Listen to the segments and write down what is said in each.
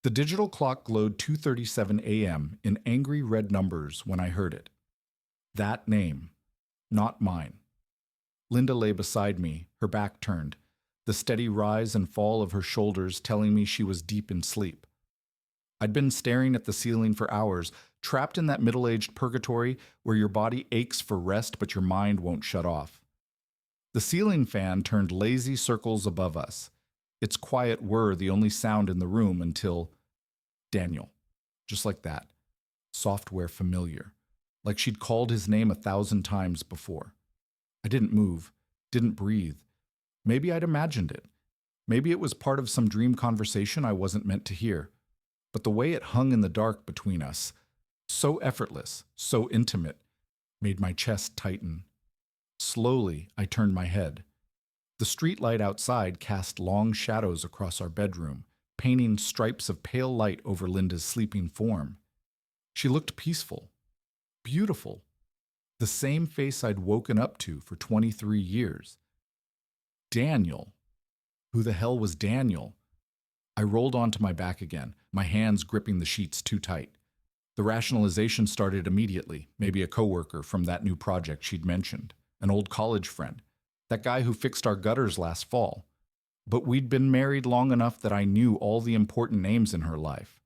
The digital clock glowed 2:37 a.m. in angry red numbers when I heard it. That name, not mine. Linda lay beside me, her back turned, the steady rise and fall of her shoulders telling me she was deep in sleep. I'd been staring at the ceiling for hours, trapped in that middle-aged purgatory where your body aches for rest but your mind won't shut off. The ceiling fan turned lazy circles above us. Its quiet whir the only sound in the room until Daniel. Just like that. Software familiar. Like she'd called his name 1,000 times before. I didn't move, didn't breathe. Maybe I'd imagined it. Maybe it was part of some dream conversation I wasn't meant to hear. But the way it hung in the dark between us, so effortless, so intimate, made my chest tighten. Slowly, I turned my head. The streetlight outside cast long shadows across our bedroom, painting stripes of pale light over Linda's sleeping form. She looked peaceful, beautiful, the same face I'd woken up to for 23 years. Daniel. Who the hell was Daniel? I rolled onto my back again, my hands gripping the sheets too tight. The rationalization started immediately, maybe a coworker from that new project she'd mentioned, an old college friend, that guy who fixed our gutters last fall. But we'd been married long enough that I knew all the important names in her life.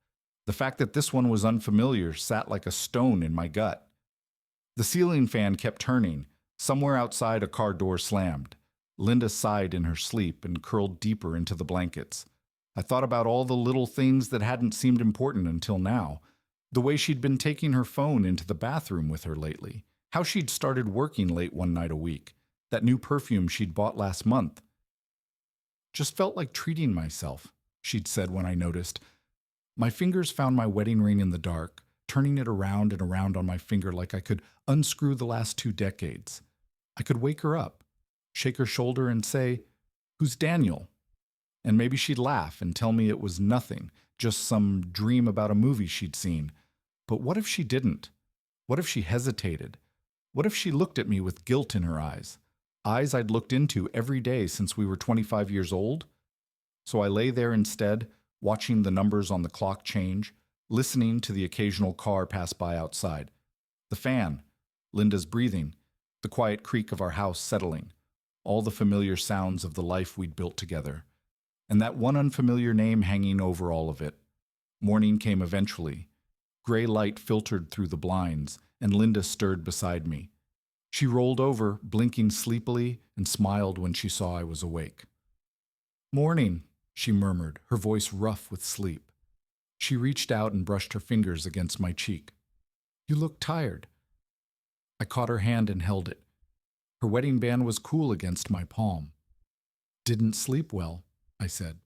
The fact that this one was unfamiliar sat like a stone in my gut. The ceiling fan kept turning. Somewhere outside a car door slammed. Linda sighed in her sleep and curled deeper into the blankets. I thought about all the little things that hadn't seemed important until now. The way she'd been taking her phone into the bathroom with her lately. How she'd started working late one night a week. That new perfume she'd bought last month. Just felt like treating myself, she'd said when I noticed. My fingers found my wedding ring in the dark, turning it around and around on my finger like I could unscrew the last 2 decades. I could wake her up, shake her shoulder and say, "Who's Daniel?" And maybe she'd laugh and tell me it was nothing, just some dream about a movie she'd seen. But what if she didn't? What if she hesitated? What if she looked at me with guilt in her eyes? Eyes I'd looked into every day since we were 25 years old? So I lay there instead, watching the numbers on the clock change, listening to the occasional car pass by outside. The fan, Linda's breathing, the quiet creak of our house settling, all the familiar sounds of the life we'd built together. And that one unfamiliar name hanging over all of it. Morning came eventually. Gray light filtered through the blinds, and Linda stirred beside me. She rolled over, blinking sleepily, and smiled when she saw I was awake. "Morning," she murmured, her voice rough with sleep. She reached out and brushed her fingers against my cheek. "You look tired." I caught her hand and held it. Her wedding band was cool against my palm. "Didn't sleep well," I said.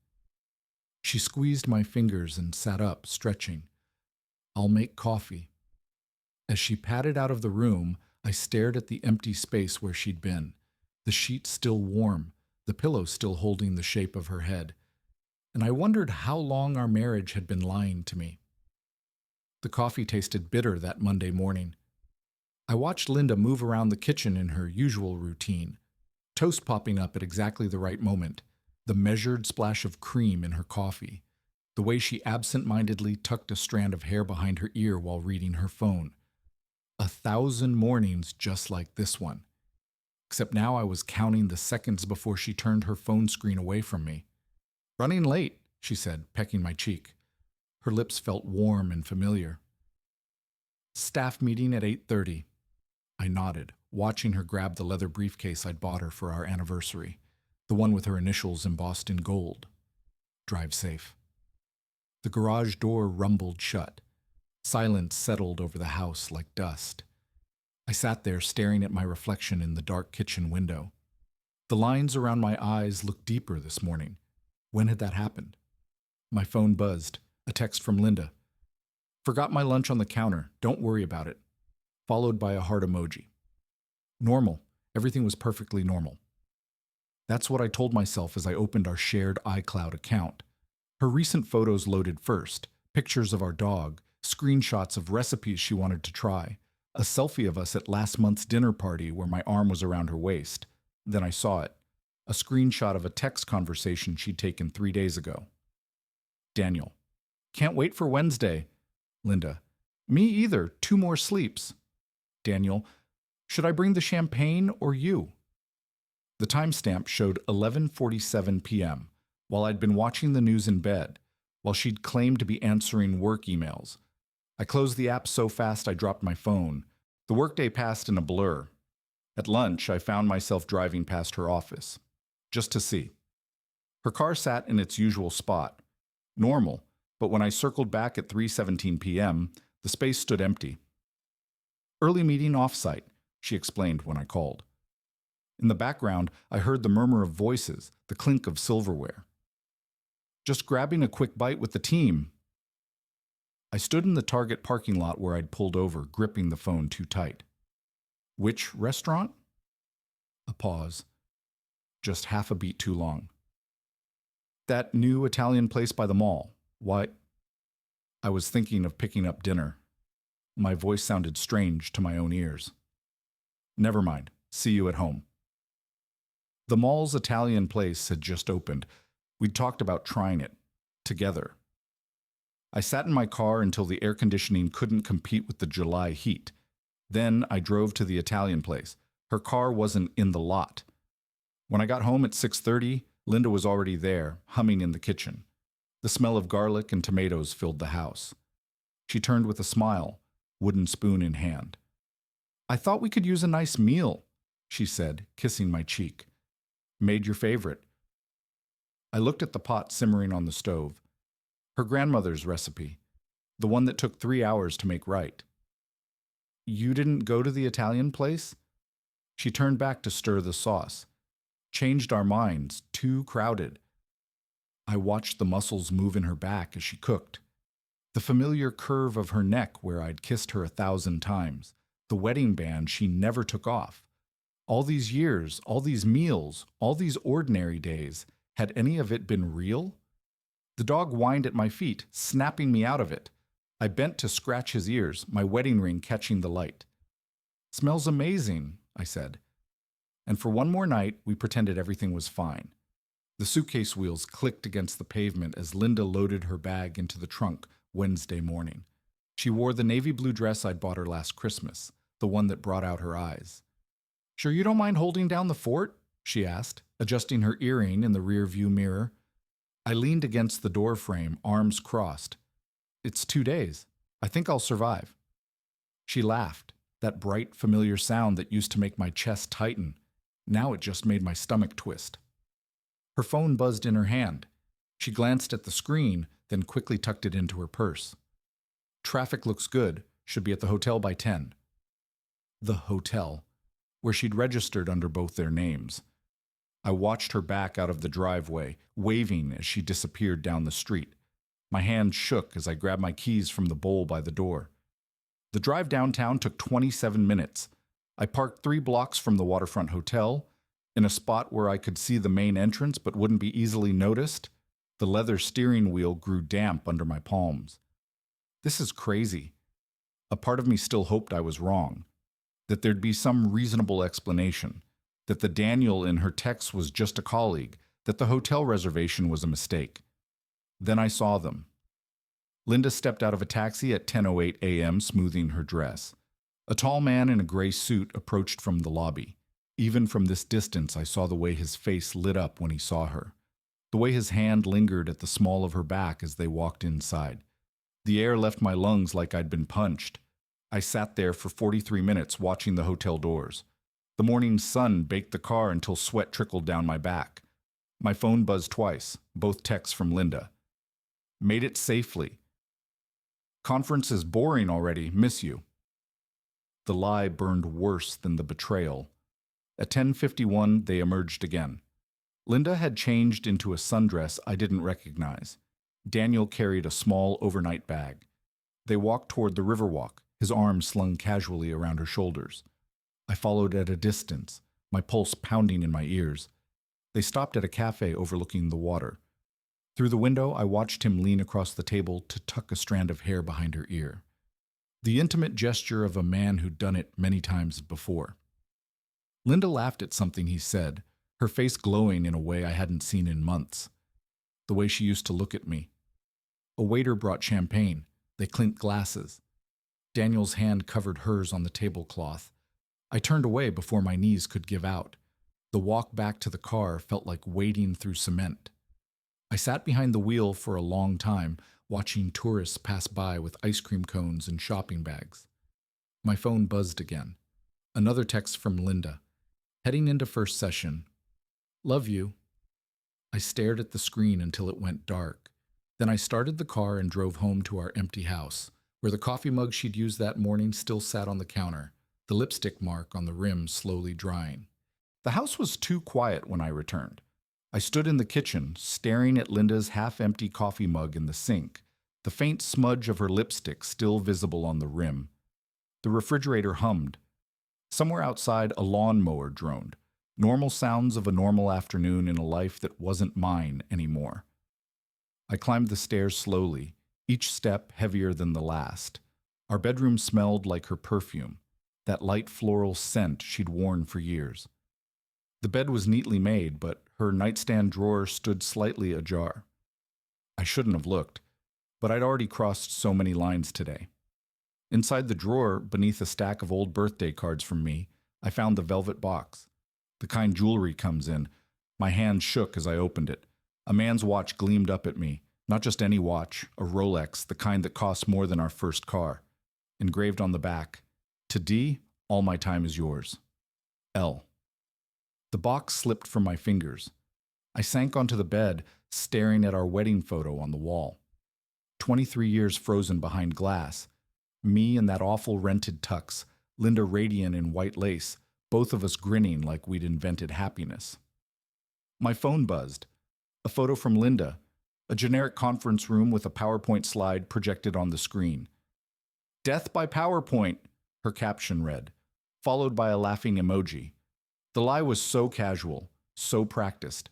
She squeezed my fingers and sat up, stretching. "I'll make coffee." As she padded out of the room, I stared at the empty space where she'd been, the sheets still warm, the pillow still holding the shape of her head. And I wondered how long our marriage had been lying to me. The coffee tasted bitter that Monday morning. I watched Linda move around the kitchen in her usual routine, toast popping up at exactly the right moment, the measured splash of cream in her coffee, the way she absent-mindedly tucked a strand of hair behind her ear while reading her phone. 1,000 mornings just like this one. Except now I was counting the seconds before she turned her phone screen away from me. "Running late," she said, pecking my cheek. Her lips felt warm and familiar. "Staff meeting at 8:30. I nodded, watching her grab the leather briefcase I'd bought her for our anniversary, the one with her initials embossed in gold. "Drive safe." The garage door rumbled shut. Silence settled over the house like dust. I sat there staring at my reflection in the dark kitchen window. The lines around my eyes looked deeper this morning. When had that happened? My phone buzzed. A text from Linda. "Forgot my lunch on the counter. Don't worry about it." Followed by a heart emoji. Normal. Everything was perfectly normal. That's what I told myself as I opened our shared iCloud account. Her recent photos loaded first. Pictures of our dog. Screenshots of recipes she wanted to try. A selfie of us at last month's dinner party where my arm was around her waist. Then I saw it. A screenshot of a text conversation she'd taken 3 days ago. "Daniel." Can't wait for Wednesday. Linda. Me either. 2 more sleeps. Daniel. Should I bring the champagne or you? The timestamp showed 11:47 p.m., while I'd been watching the news in bed, while she'd claimed to be answering work emails. I closed the app so fast I dropped my phone. The workday passed in a blur. At lunch, I found myself driving past her office, just to see. Her car sat in its usual spot. Normal, but when I circled back at 3:17 p.m., the space stood empty. Early meeting off-site, she explained when I called. In the background, I heard the murmur of voices, the clink of silverware. Just grabbing a quick bite with the team. I stood in the Target parking lot where I'd pulled over, gripping the phone too tight. Which restaurant? A pause. Just half a beat too long. That new Italian place by the mall. Why? I was thinking of picking up dinner. My voice sounded strange to my own ears. Never mind. See you at home. The mall's Italian place had just opened. We'd talked about trying it. Together. I sat in my car until the air conditioning couldn't compete with the July heat. Then I drove to the Italian place. Her car wasn't in the lot. When I got home at 6:30, Linda was already there, humming in the kitchen. The smell of garlic and tomatoes filled the house. She turned with a smile, wooden spoon in hand. I thought we could use a nice meal, she said, kissing my cheek. Made your favorite. I looked at the pot simmering on the stove. Her grandmother's recipe, the one that took 3 hours to make right. You didn't go to the Italian place? She turned back to stir the sauce. Changed our minds, too crowded. I watched the muscles move in her back as she cooked. The familiar curve of her neck where I'd kissed her 1,000 times. The wedding band she never took off. All these years, all these meals, all these ordinary days, had any of it been real? The dog whined at my feet, snapping me out of it. I bent to scratch his ears, my wedding ring catching the light. Smells amazing, I said. And for one more night, we pretended everything was fine. The suitcase wheels clicked against the pavement as Linda loaded her bag into the trunk Wednesday morning. She wore the navy blue dress I'd bought her last Christmas, the one that brought out her eyes. Sure you don't mind holding down the fort? She asked, adjusting her earring in the rear-view mirror. I leaned against the door frame, arms crossed. It's 2 days. I think I'll survive. She laughed, that bright, familiar sound that used to make my chest tighten. Now it just made my stomach twist. Her phone buzzed in her hand. She glanced at the screen, then quickly tucked it into her purse. Traffic looks good. Should be at the hotel by 10. The hotel, where she'd registered under both their names. I watched her back out of the driveway, waving as she disappeared down the street. My hand shook as I grabbed my keys from the bowl by the door. The drive downtown took 27 minutes. I parked 3 blocks from the waterfront hotel, in a spot where I could see the main entrance but wouldn't be easily noticed. The leather steering wheel grew damp under my palms. This is crazy. A part of me still hoped I was wrong, that there'd be some reasonable explanation, that the Daniel in her text was just a colleague, that the hotel reservation was a mistake. Then I saw them. Linda stepped out of a taxi at 10:08 a.m., smoothing her dress. A tall man in a gray suit approached from the lobby. Even from this distance, I saw the way his face lit up when he saw her, the way his hand lingered at the small of her back as they walked inside. The air left my lungs like I'd been punched. I sat there for 43 minutes watching the hotel doors. The morning sun baked the car until sweat trickled down my back. My phone buzzed twice, both texts from Linda. Made it safely. Conference is boring already, miss you. The lie burned worse than the betrayal. At 10:51, they emerged again. Linda had changed into a sundress I didn't recognize. Daniel carried a small overnight bag. They walked toward the Riverwalk, his arms slung casually around her shoulders. I followed at a distance, my pulse pounding in my ears. They stopped at a cafe overlooking the water. Through the window, I watched him lean across the table to tuck a strand of hair behind her ear. The intimate gesture of a man who'd done it many times before. Linda laughed at something he said, her face glowing in a way I hadn't seen in months. The way she used to look at me. A waiter brought champagne. They clinked glasses. Daniel's hand covered hers on the tablecloth. I turned away before my knees could give out. The walk back to the car felt like wading through cement. I sat behind the wheel for a long time, watching tourists pass by with ice cream cones and shopping bags. My phone buzzed again. Another text from Linda. Heading into first session. Love you. I stared at the screen until it went dark. Then I started the car and drove home to our empty house, where the coffee mug she'd used that morning still sat on the counter, the lipstick mark on the rim slowly drying. The house was too quiet when I returned. I stood in the kitchen, staring at Linda's half-empty coffee mug in the sink, the faint smudge of her lipstick still visible on the rim. The refrigerator hummed. Somewhere outside, a lawnmower droned. Normal sounds of a normal afternoon in a life that wasn't mine anymore. I climbed the stairs slowly, each step heavier than the last. Our bedroom smelled like her perfume, that light floral scent she'd worn for years. The bed was neatly made, but her nightstand drawer stood slightly ajar. I shouldn't have looked, but I'd already crossed so many lines today. Inside the drawer, beneath a stack of old birthday cards from me, I found the velvet box. The kind jewelry comes in. My hand shook as I opened it. A man's watch gleamed up at me. Not just any watch, a Rolex, the kind that cost more than our first car. Engraved on the back, to D, all my time is yours. L. The box slipped from my fingers. I sank onto the bed, staring at our wedding photo on the wall. 23 years frozen behind glass. Me in that awful rented tux, Linda radiant in white lace, both of us grinning like we'd invented happiness. My phone buzzed. A photo from Linda, a generic conference room with a PowerPoint slide projected on the screen. Death by PowerPoint, her caption read, followed by a laughing emoji. The lie was so casual, so practiced.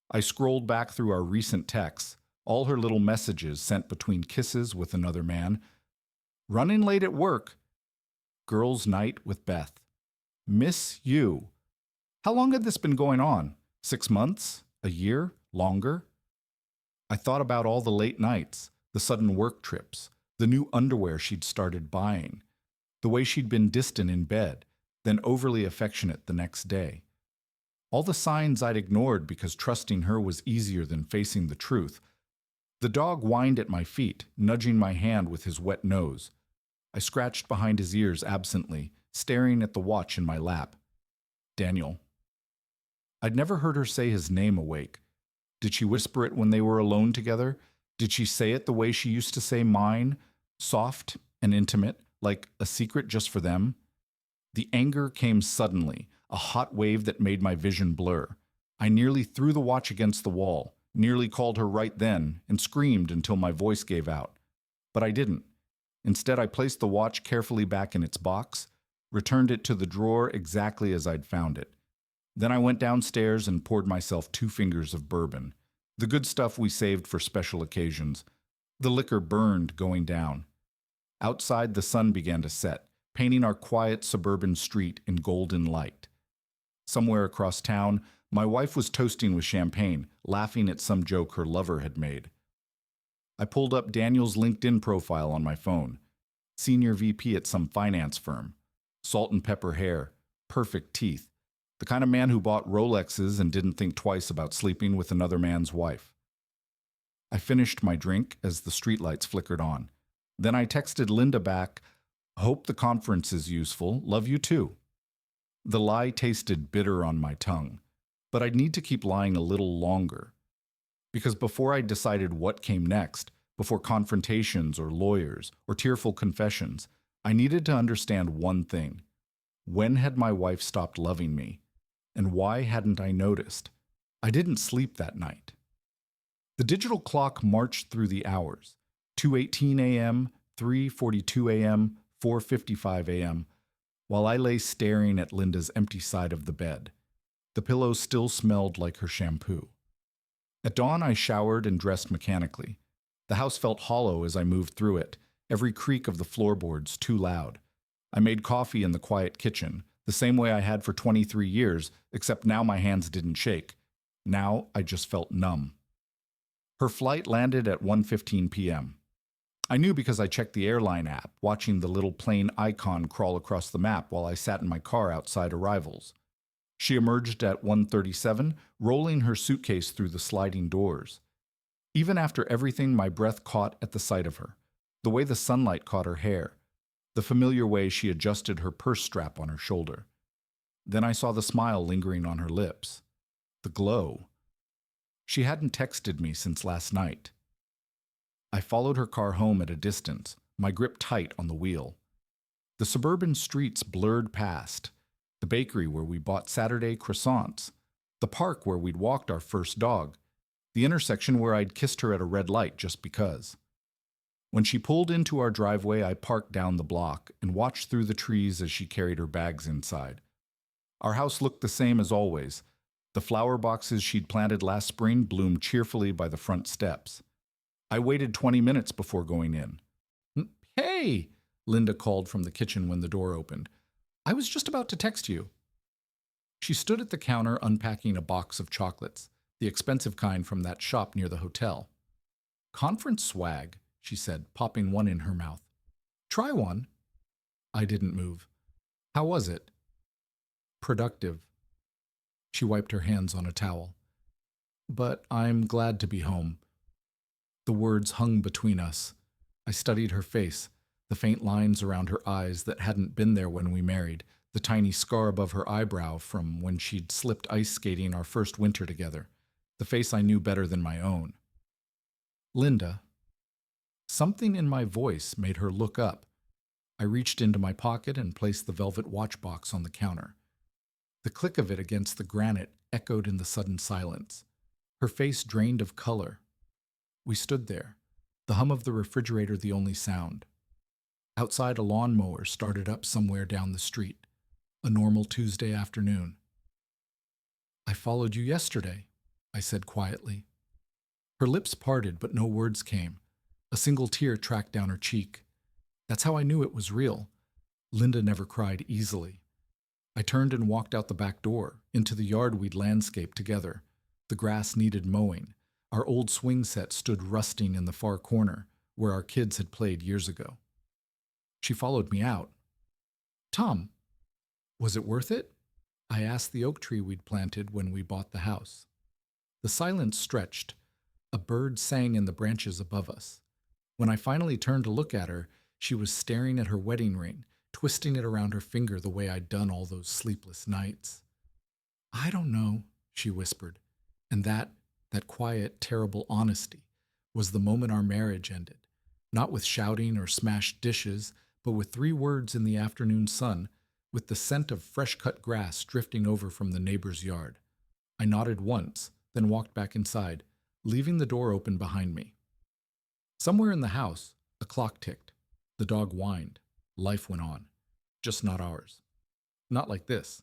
I scrolled back through our recent texts, all her little messages sent between kisses with another man. Running late at work. Girls' night with Beth. Miss you. How long had this been going on? 6 months? A year? Longer? I thought about all the late nights, the sudden work trips, the new underwear she'd started buying, the way she'd been distant in bed, then overly affectionate the next day. All the signs I'd ignored because trusting her was easier than facing the truth. The dog whined at my feet, nudging my hand with his wet nose. I scratched behind his ears absently, staring at the watch in my lap. Daniel. I'd never heard her say his name awake. Did she whisper it when they were alone together? Did she say it the way she used to say mine, soft and intimate, like a secret just for them? The anger came suddenly, a hot wave that made my vision blur. I nearly threw the watch against the wall, nearly called her right then, and screamed until my voice gave out. But I didn't. Instead, I placed the watch carefully back in its box, returned it to the drawer exactly as I'd found it. Then I went downstairs and poured myself 2 fingers of bourbon, the good stuff we saved for special occasions. The liquor burned going down. Outside, the sun began to set, painting our quiet suburban street in golden light. Somewhere across town, my wife was toasting with champagne, laughing at some joke her lover had made. I pulled up Daniel's LinkedIn profile on my phone. Senior VP at some finance firm. Salt and pepper hair, perfect teeth. The kind of man who bought Rolexes and didn't think twice about sleeping with another man's wife. I finished my drink as the streetlights flickered on. Then I texted Linda back, hope the conference is useful, love you too. The lie tasted bitter on my tongue, but I'd need to keep lying a little longer. Because before I decided what came next, before confrontations or lawyers or tearful confessions, I needed to understand one thing. When had my wife stopped loving me? And why hadn't I noticed? I didn't sleep that night. The digital clock marched through the hours. 2:18 a.m., 3:42 a.m., 4:55 a.m., while I lay staring at Linda's empty side of the bed. The pillow still smelled like her shampoo. At dawn, I showered and dressed mechanically. The house felt hollow as I moved through it, every creak of the floorboards too loud. I made coffee in the quiet kitchen, the same way I had for 23 years, except now my hands didn't shake. Now I just felt numb. Her flight landed at 1:15 p.m. I knew because I checked the airline app, watching the little plane icon crawl across the map while I sat in my car outside arrivals. She emerged at 1:37, rolling her suitcase through the sliding doors. Even after everything, my breath caught at the sight of her. The way the sunlight caught her hair. The familiar way she adjusted her purse strap on her shoulder. Then I saw the smile lingering on her lips. The glow. She hadn't texted me since last night. I followed her car home at a distance, my grip tight on the wheel. The suburban streets blurred past. The bakery where we bought Saturday croissants. The park where we'd walked our first dog. The intersection where I'd kissed her at a red light just because. When she pulled into our driveway, I parked down the block and watched through the trees as she carried her bags inside. Our house looked the same as always. The flower boxes she'd planted last spring bloomed cheerfully by the front steps. I waited 20 minutes before going in. "Hey!" Linda called from the kitchen when the door opened. "I was just about to text you." She stood at the counter unpacking a box of chocolates, the expensive kind from that shop near the hotel. "Conference swag," she said, popping one in her mouth. "Try one." I didn't move. "How was it?" "Productive." She wiped her hands on a towel. "But I'm glad to be home." The words hung between us. I studied her face, the faint lines around her eyes that hadn't been there when we married, the tiny scar above her eyebrow from when she'd slipped ice skating our first winter together, the face I knew better than my own. "Linda." Something in my voice made her look up. I reached into my pocket and placed the velvet watch box on the counter. The click of it against the granite echoed in the sudden silence. Her face drained of color. We stood there, the hum of the refrigerator the only sound. Outside, a lawnmower started up somewhere down the street. A normal Tuesday afternoon. "I followed you yesterday," I said quietly. Her lips parted, but no words came. A single tear tracked down her cheek. That's how I knew it was real. Linda never cried easily. I turned and walked out the back door, into the yard we'd landscaped together. The grass needed mowing. Our old swing set stood rusting in the far corner, where our kids had played years ago. She followed me out. "Tom, was it worth it?" I asked the oak tree we'd planted when we bought the house. The silence stretched. A bird sang in the branches above us. When I finally turned to look at her, she was staring at her wedding ring, twisting it around her finger the way I'd done all those sleepless nights. "I don't know," she whispered, and that quiet, terrible honesty was the moment our marriage ended, not with shouting or smashed dishes, but with 3 words in the afternoon sun, with the scent of fresh-cut grass drifting over from the neighbor's yard. I nodded once, then walked back inside, leaving the door open behind me. Somewhere in the house, a clock ticked. The dog whined. Life went on. Just not ours. Not like this.